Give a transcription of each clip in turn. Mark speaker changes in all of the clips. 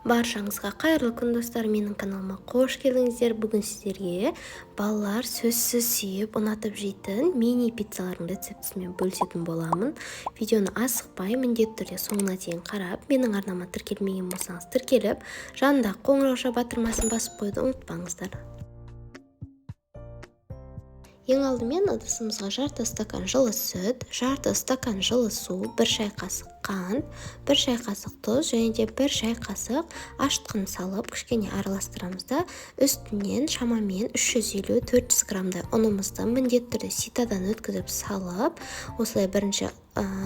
Speaker 1: Баршаңызға қайырлы күн достар, менің каналыма қош келдіңіздер. Бүгін сіздерге балалар сөзсіз сүйіп, ұнатып жейтін мини пиццалардың рецептісімен бөлісетін боламын. Видеоны асықпай, міндетті түрде соңына дейін қарап, менің арнама тіркелмеген болсаңыз тіркеліп, жанында қоңырауша батырмасын басып қойды ұмытпаңыздар. Ең алдымен ыдысымызға жарты стакан жылы сүт, жарты стакан жылы су, 1 шай қасық қант, 1 шай қасық тұз және де 1 шай қасық ашытқын салып, кішкене араластырамыз да, үстінен шамамен 350-400 граммдай ұнымызды міндетті түрде ситадан өткізіп салып, осылай бірінші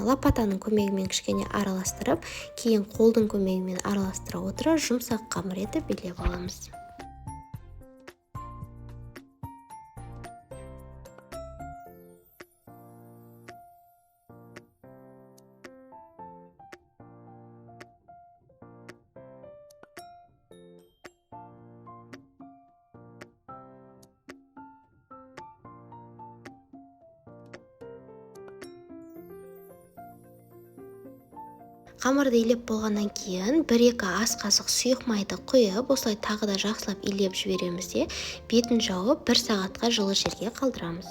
Speaker 1: лопатаның көмегімен кішкене араластырып, кейін қолдың көмегімен араластыра отыра жұмсақ қамыр етіп билеп аламыз. Қамырды илеп болғаннан кейін 1-2 ас қасық сұйық майды құйып, осылай тағы да жақсылап илеп жібереміз де, бетін жауып 1 сағатқа жылы жерге қалдырамыз.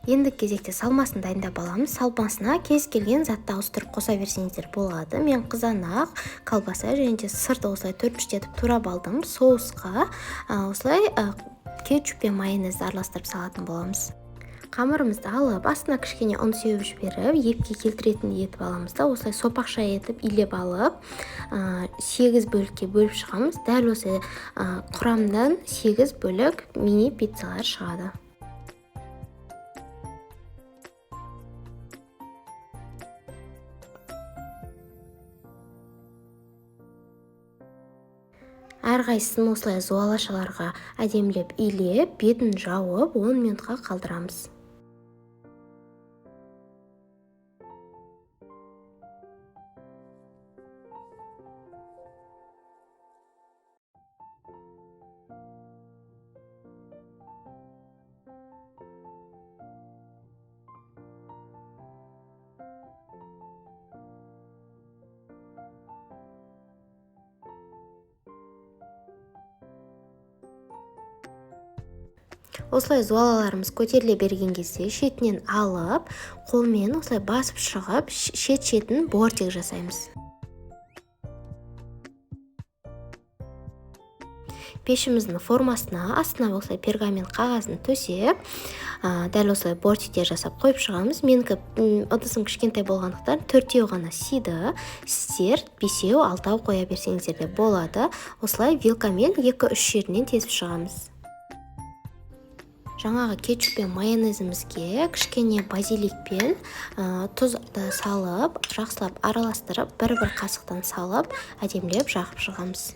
Speaker 1: Енді кезекте салмасын дайындап аламыз. Салмасына кез келген затты ауыстырып қоса берсеңіздер болады. Мен қызанақ, колбаса және де сырды осылай төртбештетіп турап алдым. Соусқа осылай кетчуп пен майонезді араластырып салатын боламыз. Қамырымызды алып, астына кішкене ұн сеуіп жіберіп, епке келтіретін етіп аламыз да, осылай сопақша етіп илеп алып, 8 бөлікке бөліп шығамыз. Дәл осы құрамдан 8 бөлік мини пиццалар шығады. Әрқайсысын осылай зуалашаларға әдемілеп илеп, бетін жауып 10 минутқа қалдырамыз. Осылай зуалаларымыз көтеріле берген кезде шетінен алып, қолмен осылай басып шығып, шет-шетін бортик жасаймыз. Пешіміздің формасына астына осылай пергамент қағазын төсеп, дәл осылай бортиктер жасап қойып шығамыз. Менікі ыдысым кішкентай болғандықтан 4-еу ғана сиды. Сіздер 5-еу, 6-ау қоя берсеңіздер де болады. Осылай вилкамен 2-3 жерінен тесіп шығамыз. Жаңағы кетчуп пен майонезімізге кішкене базилик пен тұзды салып, жақсылап араластырып, 1-1 қасықтан салып, әдемілеп жағып шығамыз.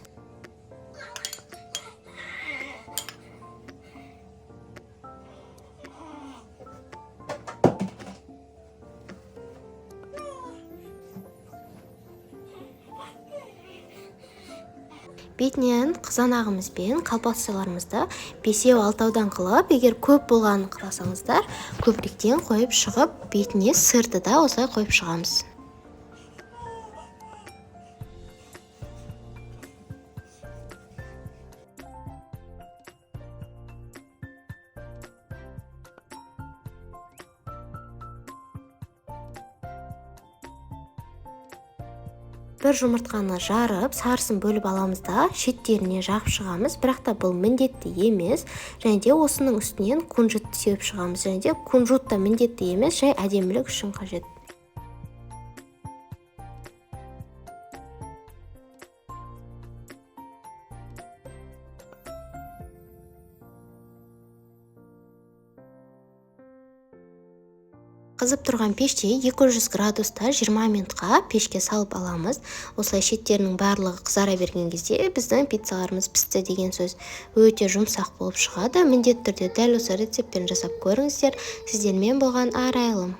Speaker 1: Бетінен қызанағымыз бен колбасаларымызды 5-еу 6-аудан қылып, егер көп болғанын қаласаңыздар, көбіректен қойып шығып, бетіне сырды да осылай қойып шығамыз. Бір жұмыртқаны жарып, сарысын бөліп аламыз да, шеттеріне жағып шығамыз. Бірақ та бұл міндетті емес. Және де осының үстінен кунжут сеуіп шығамыз. Және де кунжут та міндетті емес, жай әдемілік үшін қажет. Қызып тұрған пеште 200 градуста 20 минутқа пешке салып аламыз. Осылай шеттерінің барлығы қызара берген кезде біздің пиццаларымыз пісті деген сөз. Өте жұмсақ болып шығады. Міндетті түрде дәл осы рецептпен жасап көріңіздер. Сіздермен болған арайлым.